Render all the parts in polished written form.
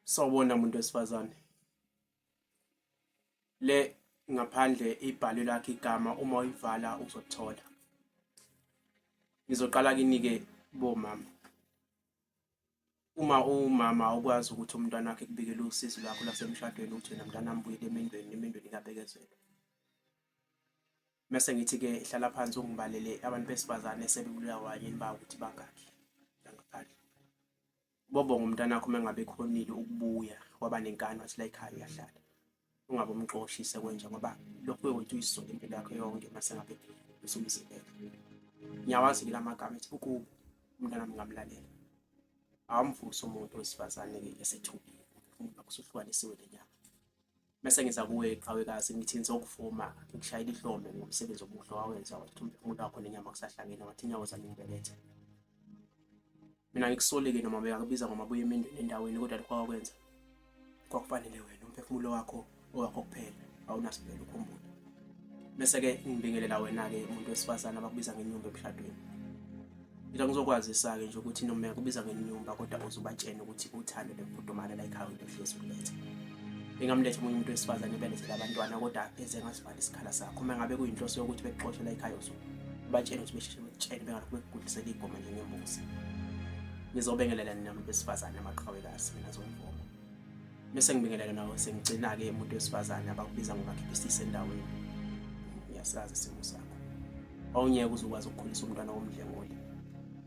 Sawubona muntu wesifazane. Le ngaphandle ibhalwe lakhe igama uma uyivala uzothola. Ngizoqala kini-ke bomama. Uma umama ukwazi ukuthi umntwana wakhe kubikele usizo lwakho lasemshadweni uthi wena mntwana wami buyele emendweni ingabekezela. Mase ngithi-ke hlala phansi ungibalele abantu besifazane sebebulawa yini ba ukuthi bangakhi la ngaphandle. Bobonga umntwana wakho mengabe khonile ukubuya waba nenkani wathi la ekhaya uyahlala. Ungabe umxoshise kwenje ngoba lokho kwenza uyisole impilo yakho yonke mase ngabe usumzibele. Ngiyawazi la magama ethi ukuba umntwana wami ngamlalela. Awamvusa umuntu wesifazane-ke esethubile uma kusuhlukanisiwe lenyama. Mase ngiza kuwe iqhawekazi ngithi ngizokuvuma ngikushayela ihlombe ngomsebenzi omuhle wawenza wathi umphefumulo wakho nenyama kusahlangene wathi inyawo zami ngibelethe. Mina ngikusoleke noma beyakubiza ngomabuye emendweni endaweni kodwa lokho wakwenza kwakufanele wena umphefumulo wakho owakho kuphela awunasibelo ukhumbula. Bese-ke ngibingelela wena-ke umuntu wesifazane abakubiza ngenyumba emshadweni. Ngicela ngizokwazisa-ke nje ukuthi noma kubiza ngenyumba kodwa uzubatshena ukuthi uthando lemfudumala la ekhaya into ehlezi ukuletha. Bengamlethe umunye umuntu wesifazane ebelethele abantwana kodwa eze ngasivala isikhala sakho. Uma ngabe kuyinhloso yokuthi bekuxoshe la ekhaya ubatshene ukuthi besheshe bekutshene bengalokhu bekugudlisela igoma njengembuzi. Ngizobengelela nina abantu besifazane amaqhawekazi mina zomvumo. Bese ngibingelela nawe sengigcina-ke umuntu wesifazane abakubiza ngomakhiphistisi endaweni. Ngiyasazi isimo sakho. Awunyeke uzokwazi ukukhulisa umntwana womdlengoli.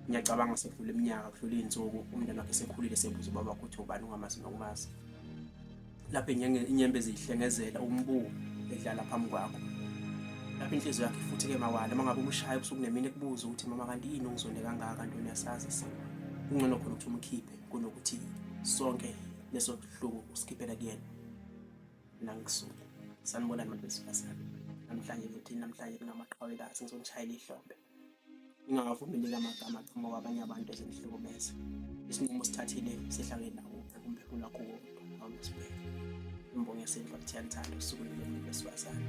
Ngiyacabanga sekudlula iminyaka kudlula iy'nsuku umntwana wakhe sekhulile sebuza ubaba wakhe uthi ubani ungamazi nokumazi. Lapho inyembezi ihlengezela umbuko edlala phambi kwakho. Lapho inhliziyo yakhe futhi-ke mawala uma ngabe umshaya ubusuku nemini ekubuza ukuthi mama kanti yini ungizonde kangaka kanti uyasazi isimo. Kungcono khona ukuthi umkhiphe kunokuthi sonke leso hluku usikhiphela kuyena. Mina ngikusule. Sanibonani bantu besifazane. Namhlanje ngithini namhlanje kunamaqhawekazi ngizonishayela ihlombe. Ngingavumeli amagama aqhamuka kwabanye abantu ezemhlukumeza. Isinqumo sithathile sehlangene nawo umphefumulo wakho wodwa awunasibheke. Imbongi yasenhlwa kuthi yanithanda usuku lwemini besifazane.